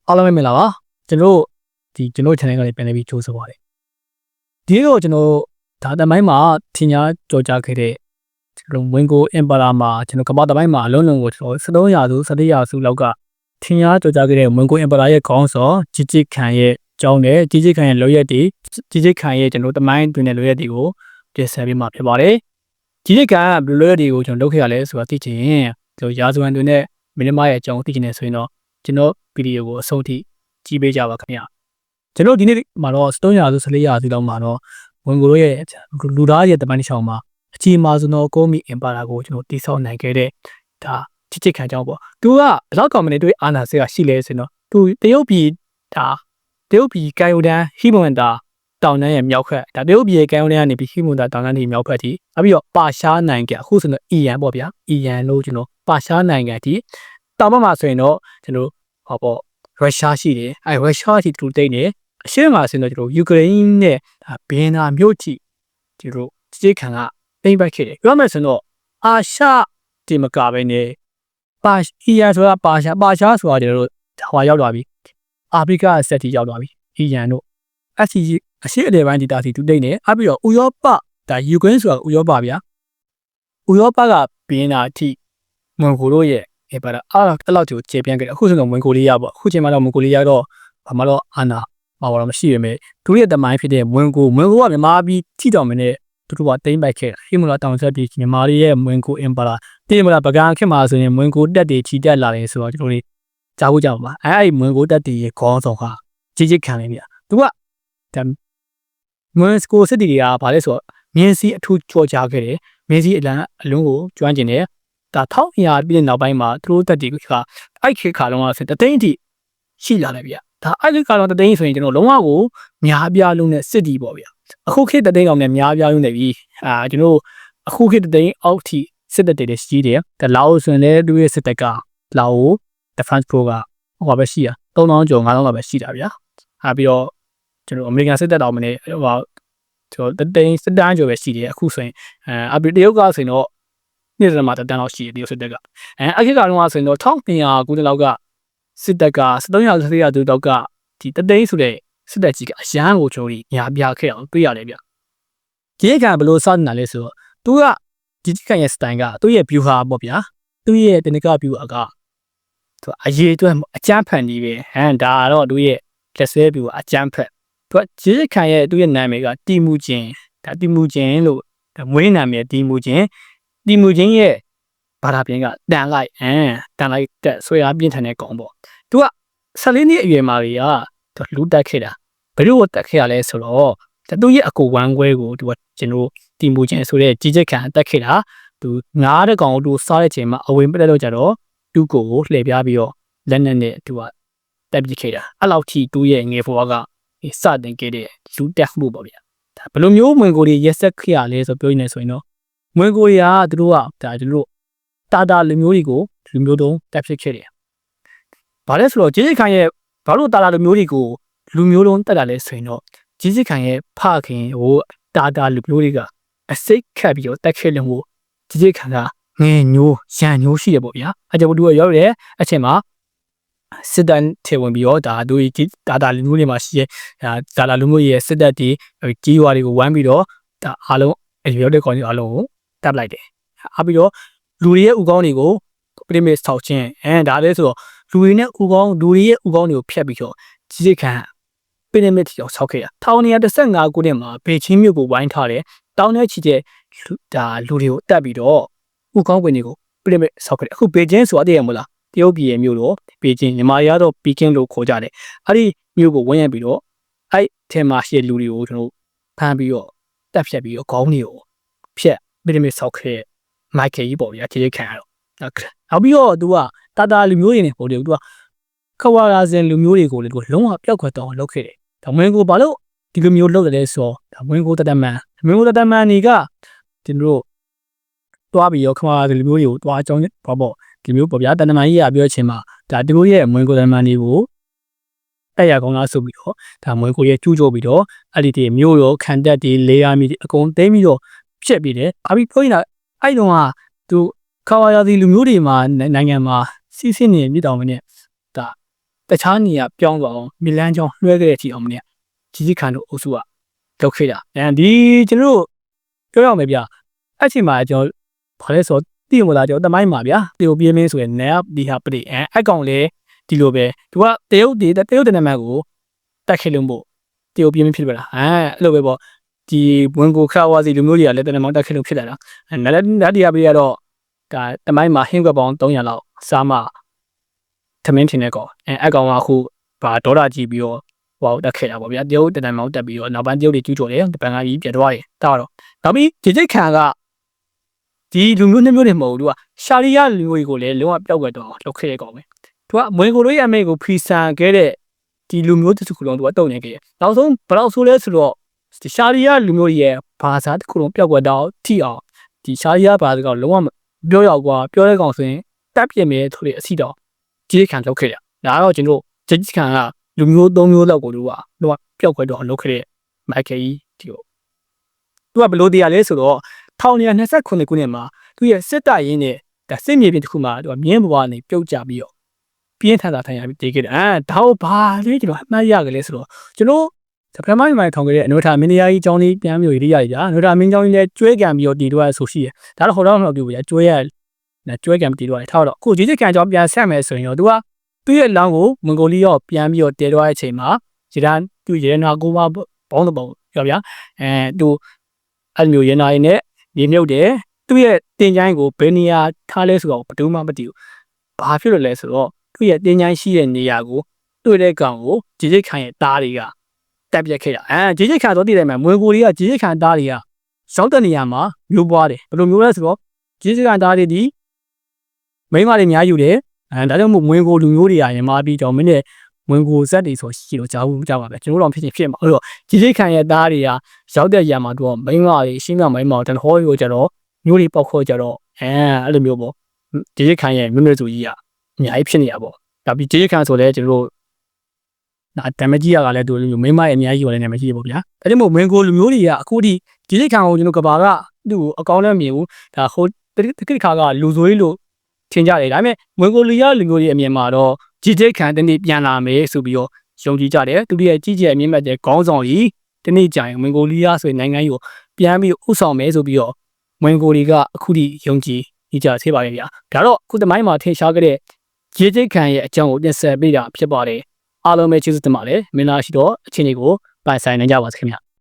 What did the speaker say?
အားလုံးပဲမင်္ဂလာပါကျွန်တော် channel ကနေပြန်လည်ပြီးကြိုးဆိုပါရစေဒီလိုကျွန်တော်ဒါတမိုင်းမှာထင်ရှားကြော်ကြားခဲ့တဲ့ကျွန်တော်ဝင်ကို Empire မှာကျွန်တော်ကမ္ဘာတမိုင်းမှာအလုံးလုံးကိုကျွန်တော်13ရာစု14ရာစုလောက်ကထင်ရှားကြော်ကြားခဲ့တဲ့ဝင်ကို Empire ရဲ့ခေါင်းဆောင်ကြီးကြီးခံရဲ့အကြောင်းနဲ့ကြီးကြီးခံရဲ့လောရက်တွေကြီးကြီးခံရဲ့ကျွန်တော်တမိုင်းတွင်တဲ့လောရက်တွေကိုတင်ဆက်ပေးမှာဖြစ်ပါတယ်ကြီးကြီးခံကဘယ်လိုလောရက်တွေကိုကျွန်တော်လုပ်ခဲ့ရလဲဆိုတာသိချင်ရင်ကျွန်တော်ရာဇဝင်တွင်နဲ့မင်းမရဲ့အကြောင်းသိချင်နေဆိုရင်တော့ကျွန်တော်ဗီဒီယိုကိုအဆုံးထိကြည့်ပေးကြပါခင်ဗျာကျွန်တော်ဒီနေ့မှာတော့13ရာစု14ရာစုလောက်မှာတော့ဝင်ကိုရဲ့လူသားရဲ့တမိုင်းတစ်ချောင်းမှာအကြီးမားဆုံးသောကိုမီအင်ပါယာကိုကျွန်တော်တည်ဆောက်နိုင်ခဲ့တဲ့ဒါချစ်ခံကြောင်းပေါ့သူကဘလောက်ကောင်မနေတွေ့အာနာဆေကရှိလဲဆိုတော့သူတရုတ်ပြည်ကိုင်ယိုဒန်ဟီမွန်တာတောင်တန်းရဲ့မြောက်ဖက်ဒါတရုတ်ပြည်ကိုင်ယိုဒန်ကနေပြီးဟီမွန်တာတောင်တန်းတွေမြောက်ဖက်ထိနောက်ပြီးတော့ပါရှားနိုင်ငံအခုဆိုတော့အီရန်ပေါ့ဗျာအီရန်လို့ကျွန်တော်ပါရှားနိုင်ငံထိတောင်ဘက်မှာဆိုရင်တော့ကျွန်တော်ရုရှားရှိတယ်ရုရှားထိတူတိတ်နေအရှေ့မှာဆိုရင်တော့ကျွန်တော်ယူကရိန်းနဲ့ဘီယန်နာမြို့ထိကျွန်တော်စစ်ခံကတိမ့်ပိုက်ခဲ့တယ်ပြောမယ်ဆိုတော့အာရှဒီမကပဲနေအီရန်ဆိုတာပါရှားဆိုတာကျွန်တော်ဟွာရောက်သွားပြီအာဖရိကစက်တီရောက်သွားပြီအီရန်တို့အရှေ့အလယ်ပိုင်းဒေသထိတူတိတ်နေပြီးတော့ဥရောပဒါယူကရိန်းဆိုတာဥရောပဗျာဥရောပကဘီယန်နာထိမွန်ဂိုတို့ရဲ့အဲ့လောက်ကိုခြေပြန့်ခဲ့တယ်အခုဆိုတော့မွန်ဂိုလီးယားပေါ့အခုချိန်မှာတော့မွန်ဂိုလီးယားတော့ဘာမှတော့အာနာမှာတော့မရှိရမယ်သူတို့ရဲ့တမိုင်းဖြစ်တဲ့မွန်ဂိုကမြန်မာပြည်ထိတော်မင်းနဲ့သူတို့ကတိမ့်ပိုက်ခဲ့တာဟိမလာတောင်ဆက်ပြည်မြန်မာရဲ့မွန်ဂိုအင်ပါယာတိမလာပကံခေတ်မှာဆိုရင်မွန်ဂိုတက်တွေချီတက်လာတယ်ဆိုတော့ကျွန်တော်တို့ကြားဖို့ကြပါအဲ့မွန်ဂိုတက်တွေရဲ့ခေါင်းဆောင်ကကြီးခံနေပြီသူကမွန်ဂိုစစ်တီတွေကဘာလဲဆိုတော့မြင်းစီအထူးကြော်ကြားခဲ့တယ်မြင်းစီအလုံးကိုကျွမ်းကျင်တယ်ဒါ1200ပြည့်နောက်ပိုင်းမှာသူတို့တက်တီကအဲ့ခေတ်ခါလုံးကဆိုတသိန်းအထိရှိလာတယ်ဗျဒါအဲ့ခေတ်ခါလုံးတသိန်းဆိုရင်ကျွန်တော်လုံးဝကိုများပြားလုံးနဲ့စစ်တီပေါ့ဗျအခုခေတ်တသိန်းအောင်နဲ့များပြားလုံးနေပြီကျွန်တော်အခုခေတ်တသိန်းအောက်ထိစစ်တပ်တွေရှိတယ်ဒါလာအိုဆိုရင်လည်းသူရဲ့စစ်တပ်ကလာအို Defense Pro ကဟိုပဲရှိရ3000ကျော်5000လောက်ပဲရှိတာဗျာပြီးတော့ကျွန်တော်အမေရိကန်စစ်တပ်တော်မနေကျွန်တော်တသိန်းစစ်တမ်းကျော်ပဲရှိတယ်အခုဆိုရင်ပြီးတရုတ်ကဆိုရင်တော့နေ့စဉ်မှာတန်းလောက်ရှိတယ်ဒီစစ်တပ်ကအခေတ်ကတော့ဆိုရင်တော့1200ခုလောက်ကစစ်တပ်က1300ရာသူလောက်ကဒီတသိန်းဆိုတဲ့စစ်တပ်ကြီးကအရန်ကိုကျွန်တော်ညာပြခဲ့အောင်တွေ့ရတယ်ဗျကြီးခံဘလို့စတင်လာလဲဆိုတော့သူကကြီးခံရဲ့စတိုင်ကသူ့ရဲ့ view ဟာပေါ့ဗျာသူ့ရဲ့technical view ကသူအရေးအတွက်အကျန်းဖန်ကြီးပဲဒါကတော့သူ့ရဲ့လက်ဆွဲ view အကျန်းဖက်သူကကြီးခံရဲ့သူ့ရဲ့နာမည်ကတီမူချင်းလို့မွေးနာမည်တီမူချင်းရဲ့ဘာသာပြန်ကတန်လိုက်တက်ဆွဲအားပြင်းထန်တဲ့ကောင်ပေါ့သူက14နှစ်အရွယ်မှာသူလူတက်ခဲ့တာဘယ်လိုတက်ခဲ့ရလဲဆိုတော့သူရဲ့အကိုဝမ်းခွဲကိုသူကကျွန်တော်တီမူချင်းဆိုတဲ့ကြီးကြက်ခံတက်ခဲ့တာသူငားတဲ့ကောင်ကိုသူစားတဲ့ချိန်မှာအဝင်ပြတ်တော့ကြတော့သူ့ကိုလှည့်ပြားပြီးတော့လက်နဲ့သူကတက်ပစ်ခဲ့တာအဲ့လောက်ထိသူရဲ့ငယ်ဘဝကစတင်ခဲ့တဲ့လူတက်မှုပေါ့ဗျာဒါဘယ်လိုမျိုးဝင်ကိုတွေရက်ဆက်ခဲ့ရလဲဆိုပြောနေဆိုရင်တော့ဝင်ကိုတွေကသူတို့ကဒါသူတို့တာလူမျိုးတွေကိုလူမျိုးတုံးတက်ဖြစ်ခဲ့တယ်။ဘာလဲဆိုတော့ဂျေဂျီခိုင်ရဲ့ဘာလို့တာလူမျိုးတွေကိုလူမျိုးတုံးတက်လာလဲဆိုရင်တော့ဂျေဂျီခိုင်ရဲ့ဖခင်ဟိုတာလူမျိုးတွေကအစိတ်ခတ်ပြီးတော့တက်ခဲ့လို့မို့ဂျေဂျီခိုင်ကငယ်ညိုးရန်ညိုးရှိရပေါ့ဗျာ။အဲကြောင့်သူကရောက်တဲ့အချိန်မှာစစ်တမ်းထေဝင်ပြီးတော့ဒါသူတာလူမျိုးတွေမှာရှိရဲ့ဒါလူမျိုးရဲ့စစ်တပ်တွေကြီးရွာတွေကိုဝမ်းပြီးတော့ဒါအားလုံးအရွယ်တဲ့ကောင်တွေအားလုံးကိုတပ်လိုက်တယ်။ပြီးတော့လူတွေရဲ့ဥကောင်းတွေကိုပရိမေထောက်ချင်းဒါလည်းဆိုတော့လူတွေရဲ့ဥကောင်းတွေကိုဖျက်ပြီးတော့ကြီးခံပရိမေထောက်ဆောက်ခဲ့တာ1915ခုနှစ်မှာဘေချင်းမြို့ကိုဝိုင်းထားတယ်တောင်းတဲ့ချီတဲ့ဒါလူတွေကိုတက်ပြီးတော့ဥကောင်းဝင်တွေကိုပရိမေဆောက်ခဲ့တယ်အခုဘေချင်းဆိုတာတည်းရမလားတရုတ်ပြည်ရဲ့မြို့တော့ဘေချင်းမြန်မာရတော့ပီကင်းလို့ခေါ်ကြတယ်အဲ့ဒီမြို့ကိုဝန်းရံပြီးတော့အဲ့ထဲမှာရှိတဲ့လူတွေကိုကျွန်တော်ဖမ်းပြီးတော့တက်ဖြတ်ပြီးတော့ခေါင်းတွေကိုဖျက်ပရိမေဆောက်ခဲ့မိုက်ကယ်ကြီးပေါ့ဗျာခြေခံရတော့နောက်ပြီးတော့သူကတာလူမျိုးတွေနဲ့ပေါ့သူကခဝါရာဇင်လူမျိုးတွေကိုလည်းသူလုံးဝပျောက်ခွက်တော့လုပ်ခဲ့တယ်ဒါမင်းကိုဘာလို့ဒီလိုမျိုးလုပ်တယ်လဲဆိုတော့ဒါမင်းကိုတတမန်တွေကကျွန်တော်တို့တွားပြီးရောခဝါရာဇင်လူမျိုးတွေကိုတွားအကြောင်းပေါ့ဒီမျိုးပေါ့ဗျာတဏ္ဍမန်ကြီးကပြောချင်မှာဒါသူတို့ရဲ့မင်းကိုတတမန်တွေကိုအဲ့ရကောင်းလားဆိုပြီးတော့ဒါမင်းကိုရဲ့ကျူးကျော်ပြီးတော့အဲ့ဒီမျိုးရောခံတက်တွေလေယာမီတွေအကုန်သိမ်းပြီးတော့ဖြက်ပြီးတယ်ပြီးပြောရင်အဲ့တုန်းကသူခဝါရာဇီလူမျိုးတွေမှာနိုင်ငံမှာစီးဆင်းနေမြစ်တောင်မင်းနဲ့ဒါ တခြားနေရာပြောင်းသွားအောင်မီလန်ကြောင်းလွှဲခဲ့တဲ့အချိန်အောင်မနေ့ကြီးကြီးခံတို့အုပ်စုကလောက်ခဲ့တာဒီကျွန်တော်တို့ပြောရမယ်ဗျအဲ့ချိန်မှာကျွန်တော်ဘာလဲဆိုတည်မလားကျွန်တော်တမိုင်းမှာဗျာတေကိုပြင်းမင်းဆိုရင်နဲဒီဟာပရိအကောင်လေဒီလိုပဲသူကတရုတ်တနမတ်ကိုတက်ခဲ့လို့မို့တေကိုပြင်းမင်းဖြစ်ပါလားအဲ့လိုပဲပေါ့ဒီဝင်ကိုခါဝါစီလူမျိုးတွေကလည်းတနမောင်းတက်ခဲ့လို့ဖြစ်လာတာနဒီဟာပရိကတော့ဒါတမိုင်းမှာဟင်းကွက်ပေါင်း300လောက်စားမှသမင်းထင်တဲ့ကောင်အကောင်ကအခုဘာဒေါ်လာကြည့်ပြီးတော့ဟိုတက်ခဲ့တာပေါ့ဗျာတရုတ်တနမောင်းတက်ပြီးတော့နောက်ပိုင်းတရုတ်တွေကျူးကျော်တယ်တပန်ကကြီးပြတ်သွားတယ်တာတော့နောက်ပြီးဒီစိတ်ခံကဒီလူမျိုးနှစ်မျိုးတွေမဟုတ်ဘူးသူကရှာရီယာလူမျိုးတွေကိုလည်းလုံးဝပျောက်ကွယ်တော့လောက်ခဲ့တဲ့ကောင်ပဲသူကမွေကိုတို့ရဲ့အမေကိုဖီဆန်ခဲ့တဲ့ဒီလူမျိုးတစ်ခုလုံးသူကတုံနေခဲ့နောက်ဆုံးဘယ်တော့ဆိုလဲဆိုတော့ရှာရီယာလူမျိုးရဲ့ဘာသာတစ်ခုလုံးပျောက်ကွယ်တော့ထိအောင်ဒီရှာရီယာဘာသာကလုံးဝပြောရောက်ကွာပြောတဲ့ကောင်ဆိုရင်တက်ပြင်းမယ်ဆိုတဲ့အစီတော့ကြီးခံလောက်ခဲ့တာဒါတော့ကျွန်တော်ကြီးခံကလူမျိုး3မျိုးလောက်ကိုတို့ကပျောက်ကွယ်တော့လောက်ခဲ့တဲ့မိုက်ကယ်ကြီးဒီကိုသူကဘလို့တရားလဲဆိုတော့1929ခုနှစ်မှာသူရဲ့စစ်တပ်ရင်းနဲ့ဒါစစ်မြေပြင်တစ်ခုမှာသူကမြင်းဘွားနေပြုတ်ကြပြီးတော့ပြင်းထန်တာထိုင်ရပြီးတေးခဲ့တယ်ဒါတော့ဘာလဲကျွန်တော်အမှတ်ရကြလဲဆိုတော့ကျွန်တော်စပရမိုင်းထောင်ခဲ့တဲ့အနုထာမင်းတရားကြီးကျောင်းလေးပြန်မျိုးရေးရကြအနုထာမင်းကျောင်းကြီးလည်းကျွဲကံပြီးတော့တည်တော့ဆိုရှိရဒါတော့ဟိုတော့မဟုတ်ဘူးဗျာကျွဲကံတည်တော့ထားတော့အခုကြီးကြီးကံကျောင်းပြန်ဆက်မယ်ဆိုရင်တော့သူကသူ့ရဲ့လောင်းကိုမွန်ဂိုလီရောက်ပြန်ပြီးတော့တည်တော့တဲ့အချိန်မှာဒီတန်းသူ့ရေနာကိုမပေါင်းတော့ပြောဗျာသူအဲ့မျိုးရေနာရင်းနဲ့မြေမြုပ်တယ်သူ့ရဲ့တင်ချိုင်းကိုဘယ်နေရာထားလဲဆိုတော့ဘယ်သူမှမသိဘူးဘာဖြစ်လို့လဲဆိုတော့သူ့ရဲ့တင်ချိုင်းရှိတဲ့နေရာကိုတွေ့တဲ့ကောင်ကိုကြီးကြီးခံရဲ့တားတွေကတက်ပြက်ခဲ့တာကြီးကြီးခံတော့တည်တယ်မှာမွေကိုတွေကကြီးကြီးခံတားတွေကရောက်တဲ့နေရာမှာမျိုးပွားတယ်ဘယ်လိုမျိုးလဲဆိုတော့ကြီးကြီးခံတားတွေဒီမိန်းမတွေအများယူတယ်ဒါကြောင့်မို့မွေကိုလူမျိုးတွေရရင်မာပြီးတော့မင်းနဲ့မွေကိုဇက်တွေဆိုရှိတော့ကြားဘူးကြားပါပဲကျွန်တော်တို့တော့ဖြစ်မှာအဲ့တော့ကြီးကြီးခံရဲ့တားတွေကရောက်တဲ့နေရာမှာတော့မိန်းမတွေရှင်းပြမိန်းမတန်ဟောရိုးကြတော့မျိုးတွေပေါက်ခေါ်ကြတော့အဲ့လိုမျိုးပေါ့ကြီးကြီးခံရဲ့မျိုးမျိုးစုကြီးကအများကြီးဖြစ်နေရပေါ့ဒါပြီးကြီးကြီးခံဆိုလဲကျွန်တော်တို့ဒါတမကြီးကလည်းသူလိုမိန်းမရဲ့အများကြီးရောလည်းနာမည်ကြီးပေါ့ဗျာဒါကြောင့်မို့မင်းကိုလူမျိုးတွေကအခုထိကြီးကြီးခံကိုကျွန်တော်ကဘာကသူ့ကိုအကောင်းနဲ့မြင်ဘူးဒါဟိုတခါကလူဆိုးကြီးလို့ထင်ကြတယ်ဒါပေမဲ့မင်းကိုလူရလူမျိုးတွေအမြင်မှာတော့ကြီးကြီးခံတနေ့ပြန်လာမယ်ဆိုပြီးတော့ယုံကြည်ကြတယ်သူတို့ရဲ့ကြီးကြီးအမြင့်မဲ့တဲ့ခေါင်းဆောင်ကြီးတနေ့ကြာရင်မင်းကိုလူရဆိုရင်နိုင်ငံကြီးကိုပြန်ပြီးဥဆောင်မယ်ဆိုပြီးတော့မင်းကိုတွေကအခုထိယုံကြည်နေကြသေးပါရဲ့ဗျာဒါတော့အခုသမိုင်းမှာထင်ရှားခဲ့တဲ့ကြီးကြီးခံရဲ့အကြောင်းကိုတင်ဆက်ပေးတာဖြစ်ပါတယ်အားလုံးပဲကျေးဇူးတင်ပါတယ်မင်္ဂလာရှိတော့အချင်းတွေကိုပိုင်ဆိုင်နိုင်ကြပါစေခင်ဗျ